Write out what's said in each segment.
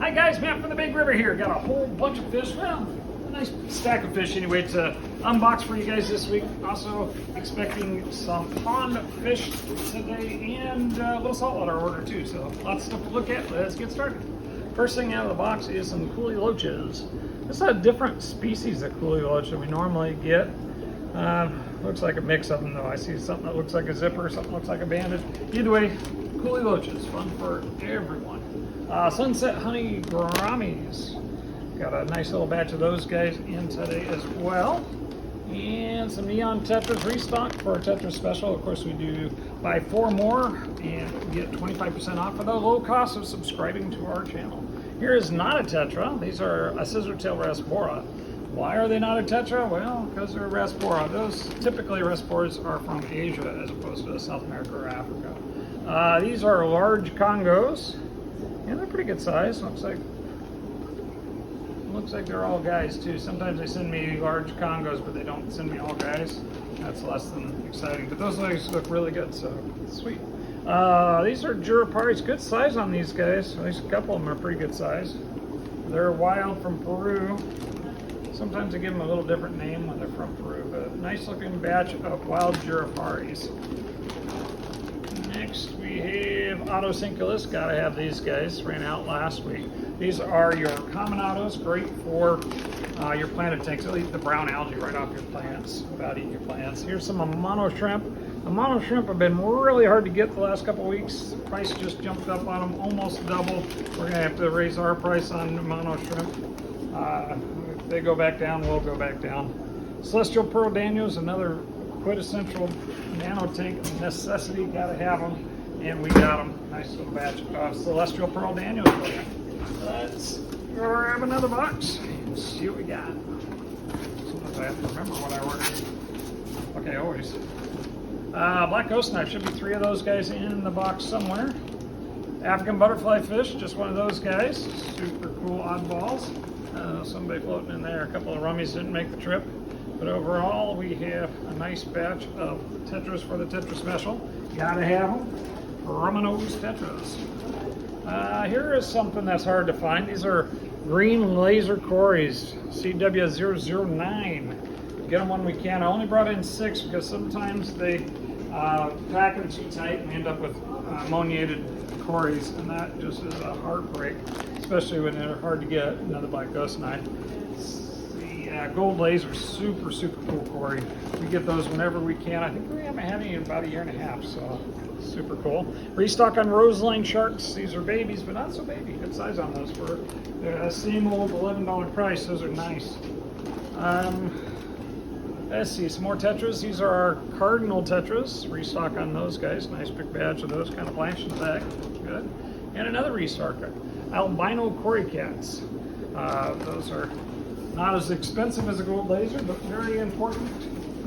Hi guys, Matt from the Big River here. Got a whole bunch of fish. Well, a nice stack of fish anyway to unbox for you guys this week. Also expecting some pond fish today and a little saltwater order too. So lots of stuff to look at. Let's get started. First thing out of the box is some coolie loaches. This is a different species of coolie loach than we normally get. Looks like a mix of them though. I see something that looks like a zipper, something looks like a banded. Either way, coolie loaches, fun for everyone. Sunset honey gouramis. Got a nice little batch of those guys in today as well. And some neon tetras restock for a tetra special. Of course, we do buy 4 more and get 25% off for the low cost of subscribing to our channel. Here is not a tetra. These are a scissortail rasbora. Why are they not a tetra? Well, because they're rasbora. Those typically rasboras are from Asia as opposed to South America or Africa. These are large congos. Yeah, they're pretty good size. Looks like they're all guys too. Sometimes they send me large congos, but they don't send me all guys. That's less than exciting. But those legs look really good, so sweet. These are Juraparis. Good size on these guys. At least a couple of them are pretty good size. They're wild from Peru. Sometimes they give them a little different name when they're from Peru, but nice looking batch of wild Juraparis. Next we have Otos. Gotta have these guys. Ran out last week. These are your common otos, great for your planted tanks. They'll eat the brown algae right off your plants without eating your plants. Here's some amono shrimp. Amono shrimp have been really hard to get the last couple of weeks. The price just jumped up on them, almost double. We're gonna have to raise our price on amono shrimp. If they go back down, we'll go back down. Celestial pearl danios, another quintessential nano tank necessity. Gotta have them, and we got them. Nice little batch of celestial pearl danios for you. Let's grab another box and see what we got. Sometimes I have to remember what I ordered. Okay, always. Black ghost knife, should be 3 of those guys in the box somewhere. African butterfly fish, just one of those guys. Super cool oddballs. Somebody floating in there. A couple of rummies didn't make the trip. But overall, we have a nice batch of tetras for the tetra special. Gotta have them. Rumminose tetras. Here is something that's hard to find. These are green laser cories, CW009. Get them when we can. I only brought in 6 because sometimes they pack them too tight and we end up with ammoniated cories, and that just is a heartbreak, especially when they're hard to get. Another black ghost knife. The gold laser, super cool cory. We get those whenever we can. I think we haven't had any in about 1.5 years, so super cool. Restock on roseline sharks. These are babies, but not so baby. Good size on those for the same old $11 price. Those are nice. Let's see, some more tetras. These are our cardinal tetras. Restock on those guys. Nice big batch of those, kind of blanched in the back. Good. And another restock. Albino cory cats. Those are not as expensive as a gold laser, but very important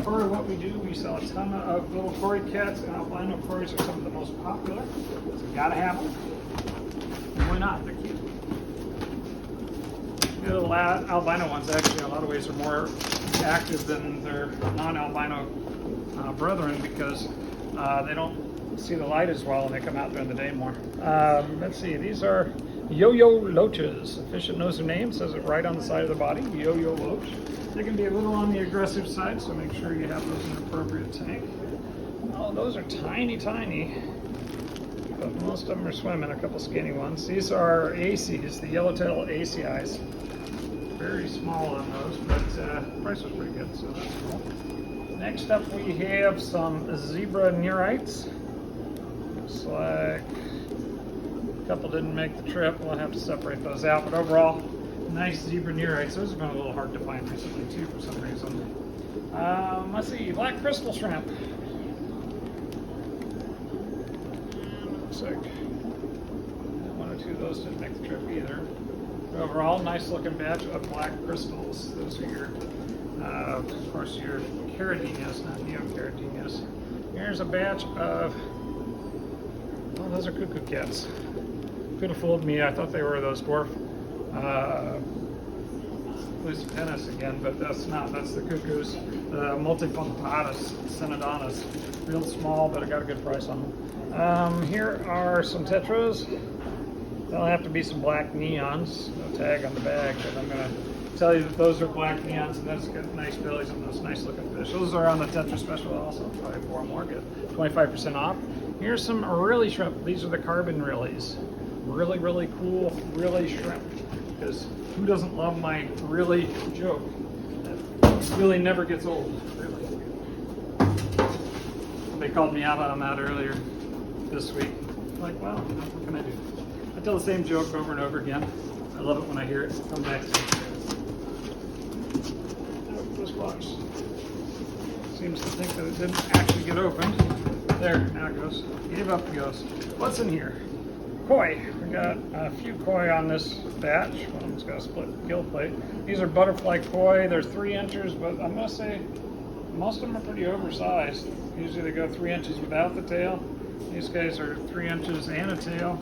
for what we do. We sell a ton of little cory cats, and albino cories are some of the most popular. So you gotta have them. And why not? They're cute. The little albino ones, actually, in a lot of ways, are more active than their non-albino brethren because they don't see the light as well and they come out during the day more. Let's see, these are yo-yo loaches. The fish that knows their name says it right on the side of the body, yo-yo loach. They can be a little on the aggressive side, so make sure you have those in an appropriate tank. Oh, those are tiny, but most of them are swimming, a couple skinny ones. These are ACs, the yellowtail ACIs. Very small on those, but the price was pretty good, so that's cool. Next up we have some zebra neurites. Looks like a couple didn't make the trip. We'll have to separate those out, but overall, nice zebra neurites. Those have been a little hard to find recently too for some reason. Let's see, black crystal shrimp. Looks like 1 or 2 of those didn't make the trip either. Overall, nice looking batch of black crystals. Those are your, of course, your caridinias, not neocaridinias. Here's a batch of, oh, those are cuckoo cats. Could have fooled me. I thought they were those dwarf Lucipennis again, but that's not. That's the cuckoos, the multipunctatus synodonis. Real small, but I got a good price on them. Here are some tetras. There'll have to be some black neons, no tag on the bag, but I'm going to tell you that those are black neons, and that's got nice bellies and those nice looking fish. Those are on the Tetra Special also. Probably 4 more, get 25% off. Here's some really shrimp. These are the carbon realies. Really, really cool, really shrimp. Because who doesn't love my really joke? That really never gets old, really. They called me out on that earlier this week. Like, well, what can I do? I tell the same joke over and over again. I love it when I hear it come back to me. This box seems to think that it didn't actually get opened. There, now it goes. Gave up the ghost. What's in here? Koi. We got a few koi on this batch. One of them's got a split gill plate. These are butterfly koi. They're 3 inches, but I'm gonna say most of them are pretty oversized. Usually they go 3 inches without the tail. These guys are 3 inches and a tail.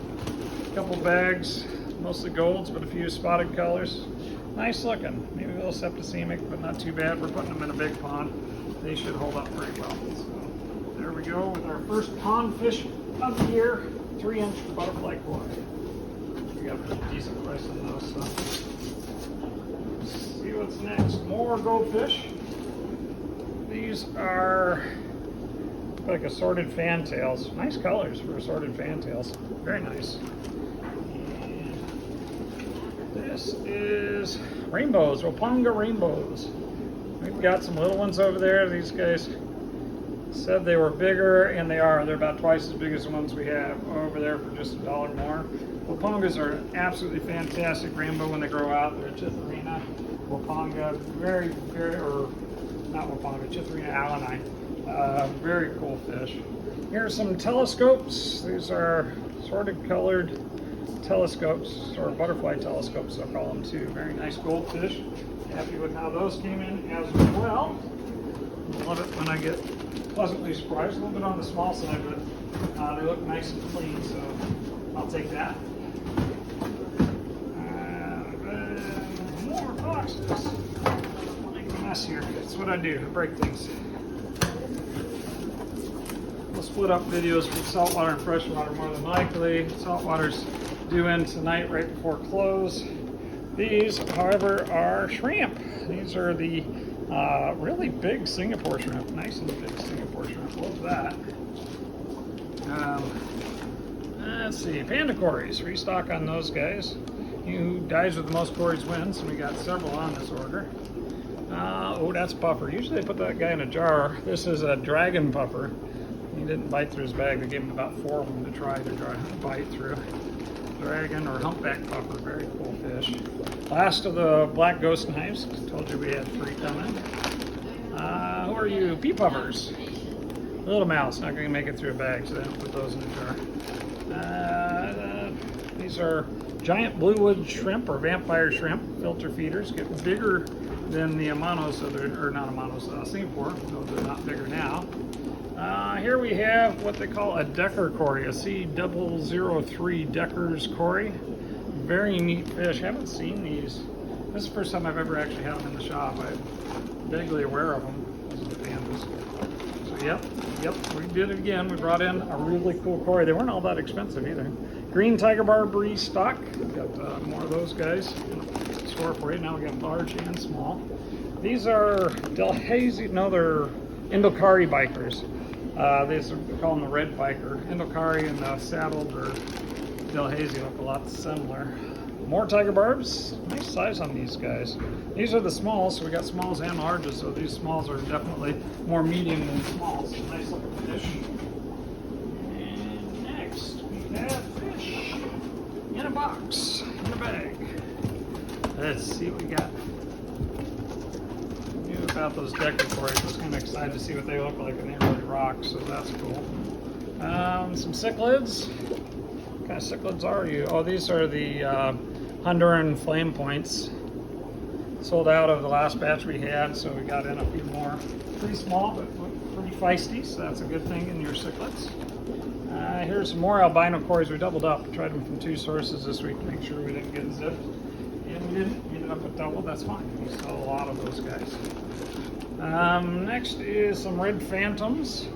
A couple bags, mostly golds, but a few spotted colors. Nice looking. Maybe a little septicemic, but not too bad. We're putting them in a big pond. They should hold up pretty well. So there we go with our first pond fish of the year. 3-inch butterfly koi. We got a pretty decent price on those. So let's see what's next. More goldfish. These are like assorted fantails. Nice colors for assorted fantails. Very nice. And this is rainbows, Wapanga rainbows. We've got some little ones over there. These guys said they were bigger, and they are. They're about twice as big as the ones we have over there for just $1 more. Wapangas are an absolutely fantastic rainbow when they grow out. They're Chitharina, Wapanga, very, or not Wapanga, Chitharina alani. Very cool fish. Here are some telescopes. These are sorted colored telescopes, or butterfly telescopes, I'll call them too. Very nice goldfish. Happy with how those came in as well. Love it when I get pleasantly surprised. A little bit on the small side, but they look nice and clean, so I'll take that. More boxes. Make a mess here. That's what I do. I break things. We'll split up videos for saltwater and freshwater more than likely. Saltwater's due in tonight right before close. These, however, are shrimp. These are the really big Singapore shrimp. Nice and big Singapore shrimp. Love that. Let's see. Panda cories. Restock on those guys. Who dies with the most cories wins. And we got several on this order. Oh, that's puffer. Usually they put that guy in a jar. This is a dragon puffer. He didn't bite through his bag. They gave him about 4 of them to try to bite through. Dragon or humpback puffer, very cool fish. Last of the black ghost knives. Told you we had 3 coming. Who are you? Pea puffers. Little mouse, not going to make it through a bag, so they don't put those in a jar. These are giant bluewood shrimp or vampire shrimp, filter feeders. Get bigger than the amonos, so or not amonos, Singapore. No, they're not bigger now. Here we have what they call a Decker cory, a C003 Decker's cory. Very neat fish. Haven't seen these. This is the first time I've ever actually had them in the shop. I'm vaguely aware of them. Those are the pandas. So yep, we did it again. We brought in a really cool cory. They weren't all that expensive either. Green tiger barb restock. We've got more of those guys in the store for you. Now we got large and small. These are Delhazy. No, they're Indocari bikers. These are, we call them the red biker. Indocari and the saddled or Delhazy look a lot similar. More tiger barbs. Nice size on these guys. These are the smalls, so we got smalls and larges, so these smalls are definitely more medium than smalls. Nice looking fish. And next we have fish in a box, in a bag. Let's see what we got. About those Decker cories. I was kind of excited to see what they look like, and they really rock, so that's cool. Some cichlids. What kind of cichlids are you? Oh, these are the Honduran flame points. Sold out of the last batch we had, so we got in a few more. Pretty small, but pretty feisty, so that's a good thing in your cichlids. Here's some more albino cories. We doubled up. Tried them from 2 sources this week to make sure we didn't get zipped. And we didn't. We ended up with double. That's fine. We sell a lot of those guys. Next is some red phantoms.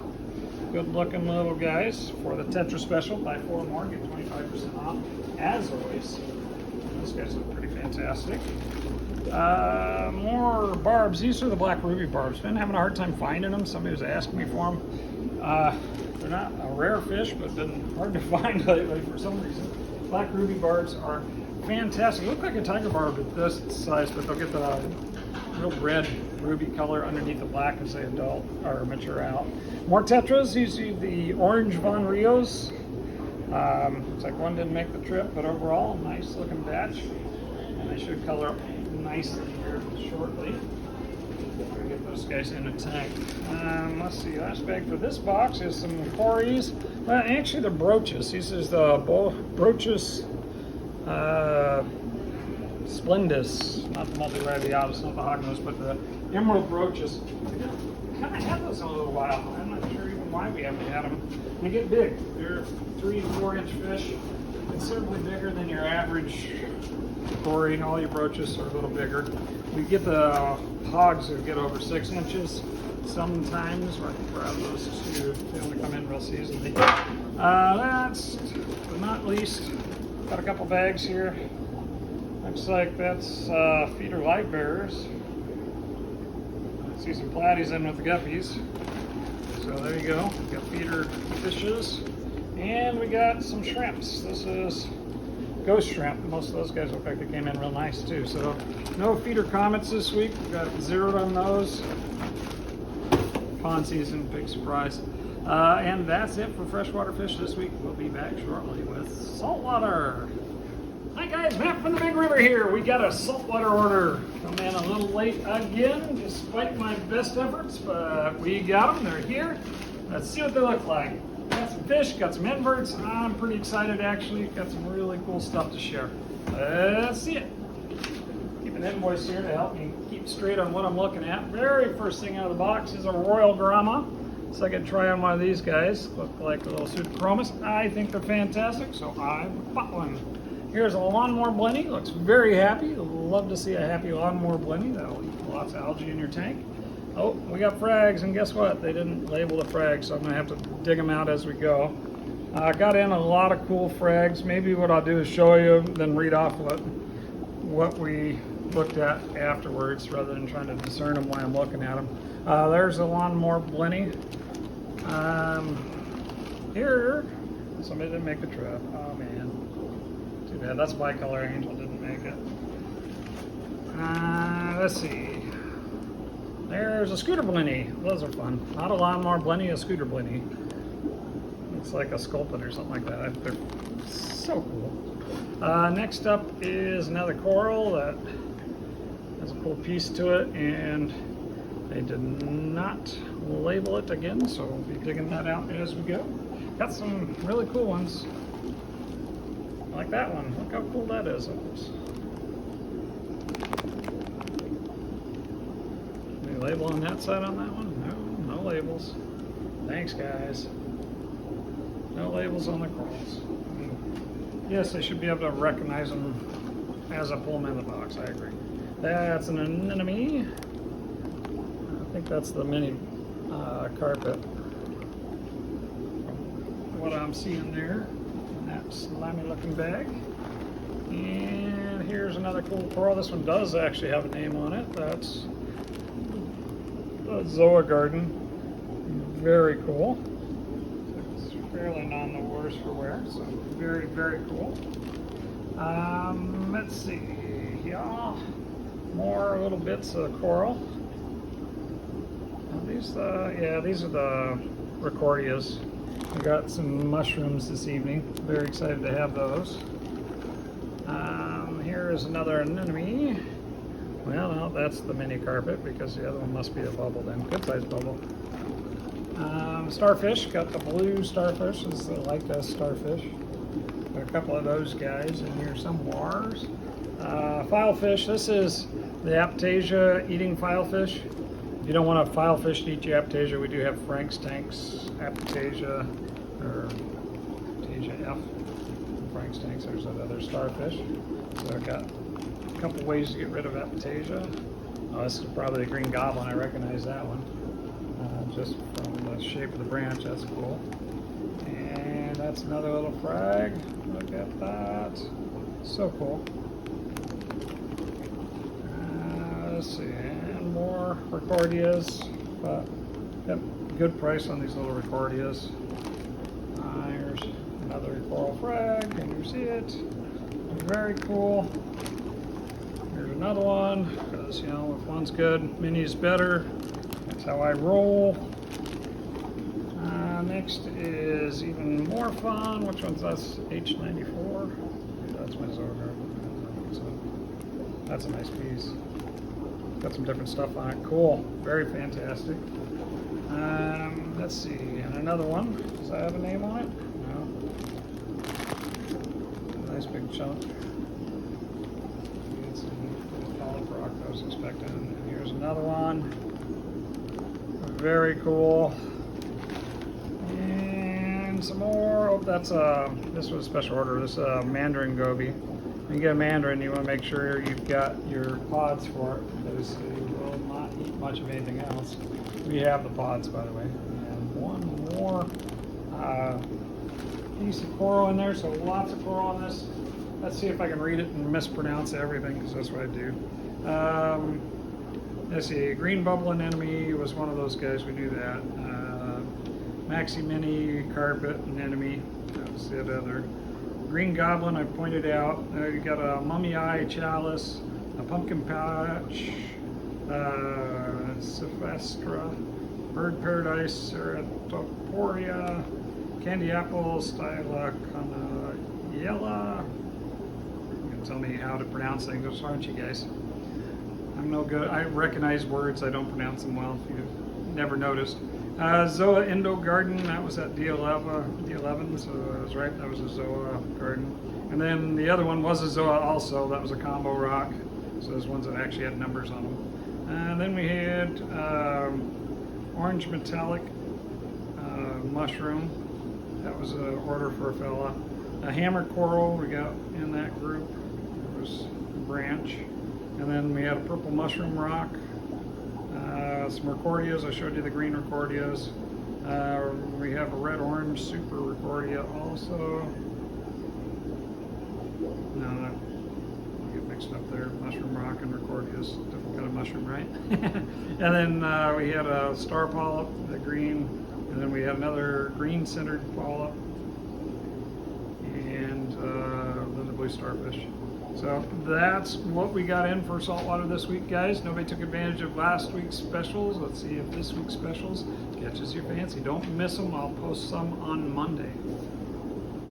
Good looking little guys for the Tetra Special. Buy 4 more, get 25% off. As always, those guys look pretty fantastic. More barbs. These are the black ruby barbs. Been having a hard time finding them. Somebody was asking me for them. They're not a rare fish, but been hard to find lately for some reason. Black ruby barbs are fantastic. Look like a tiger barb at this size, but they'll get the real red ruby color underneath the black as they adult or mature out. More tetras. You see the orange Von Rios. Looks like one didn't make the trip, but overall, nice looking batch. And they should color up nicely here shortly. We're gonna get those guys in a tank. Let's see, last bag for this box is some cories. Well, actually the brooches. These is the brooches splendus, not the multi-radiatus, not the hognose, but the emerald brooches. We haven't had those in a little while. I'm not sure even why we haven't had them. They get big. They're 3 to 4 inch fish, considerably bigger than your average cory, and all your brooches are a little bigger. We get the hogs that get over 6 inches sometimes. I think we're out of those too. They only come in real seasonally. Last but not least, got a couple bags here. Looks like that's feeder live bearers. See some platies in with the guppies. So there you go. We got feeder fishes. And we got some shrimps. This is ghost shrimp. Most of those guys look like they came in real nice too. So no feeder comets this week. We got zeroed on those. Pond season, big surprise. And that's it for freshwater fish this week. We'll be back shortly with saltwater. Hi guys, Matt from the Big River here. We got a saltwater order. Come in a little late again, despite my best efforts, but we got them. They're here. Let's see what they look like. Got some fish, got some inverts. I'm pretty excited actually. Got some really cool stuff to share. Let's see it. Keep an invoice here to help me keep straight on what I'm looking at. Very first thing out of the box is a Royal Grama. So I could try on one of these guys. Look like a little pseudochromis. I think they're fantastic, so I bought one. Here's a lawnmower blenny. Looks very happy. Love to see a happy lawnmower blenny. That'll eat lots of algae in your tank. Oh, we got frags, and guess what? They didn't label the frags, so I'm gonna have to dig them out as we go. I got in a lot of cool frags. Maybe what I'll do is show you, then read off what we looked at afterwards, rather than trying to discern them while I'm looking at them. There's a lawnmower blenny. Here, somebody didn't make the trip. Oh man. Too bad. That's bicolor angel, didn't make it. Let's see. There's a scooter blenny. Those are fun. Not a lawnmower blenny, a scooter blenny. Looks like a sculpin or something like that. They're so cool. Next up is another coral that has a cool piece to it, and they did not label it again, so we'll be digging that out as we go. Got some really cool ones. Like that one. Look how cool that is. Any label on that side on that one? No, no labels. Thanks, guys. No labels on the corals. Yes, I should be able to recognize them as I pull them in the box. I agree. That's an anemone. I think that's the mini carpet. What I'm seeing there. That slimy looking bag. And here's another cool coral. This one does actually have a name on it. That's the Zoa Garden. Very cool. It's fairly none the worse for wear, so very, very cool. Let's see. Yeah, more little bits of coral. These are the Recordias. We got some mushrooms this evening. Very excited to have those. Here is another anemone. Well, no, that's the mini carpet because the other one must be a bubble then. Good sized bubble. Starfish. Got the blue starfish. This is the Leica starfish. Got a couple of those guys in here somewhere. Filefish. This is the Aptasia eating filefish. If you don't want a filefish to eat your Aptasia, we do have Frank's tanks, Aptasia, or Aptasia F. Frank's tanks, there's that other starfish. So I've got a couple ways to get rid of Aptasia. Oh, this is probably the green goblin, I recognize that one. just from the shape of the branch. That's cool. And that's another little frag. Look at that. So cool. Let's see, and more recordias, but got good price on these little recordias. Here's another coral frag, and you see it. Very cool. Here's another one, because you know, if one's good, mini's better. That's how I roll. Next is even more fun. Which one's this? H94. That's my Zogar. So that's a nice piece. Got some different stuff on it. Cool. Very fantastic. Let's see. And another one. Does that have a name on it? No. Nice big chunk. Get some polyproc I was expecting. And here's another one. Very cool. And some more. Oh, that's this was a special order. This mandarin goby. When you get a mandarin, you want to make sure you've got your pods for it, because it will not eat much of anything else. We have the pods, by the way. And one more piece of coral in there, so lots of coral on this. Let's see if I can read it and mispronounce everything, because that's what I do. Let's see, green bubble anemone was one of those guys, we knew that. Maxi mini carpet anemone, that was the other. Green goblin, I pointed out. You got a mummy eye chalice, a pumpkin patch, Cephestra, bird paradise, Ceratoporia, candy apple, Styla Canaiella. You can tell me how to pronounce things, aren't you guys? I'm no good. I recognize words, I don't pronounce them well, if you've never noticed. Zoa Indo Garden, that was at D11, so I was right, that was a Zoa garden. And then the other one was a Zoa also, that was a combo rock. So those ones that actually had numbers on them. And then we had orange metallic mushroom, that was an order for a fella. A hammer coral we got in that group, there was a branch. And then we had a purple mushroom rock. Some recordias, I showed you the green recordias. We have a red-orange super recordia also. No, I get mixed up there. Mushroom rock and recordias, different kind of mushroom, right? And then we had a star polyp, the green, and then we had another green-centered polyp, and then the blue starfish. So that's what we got in for saltwater this week, guys. Nobody took advantage of last week's specials. Let's see if this week's specials catches your fancy. Don't miss them. I'll post some on Monday.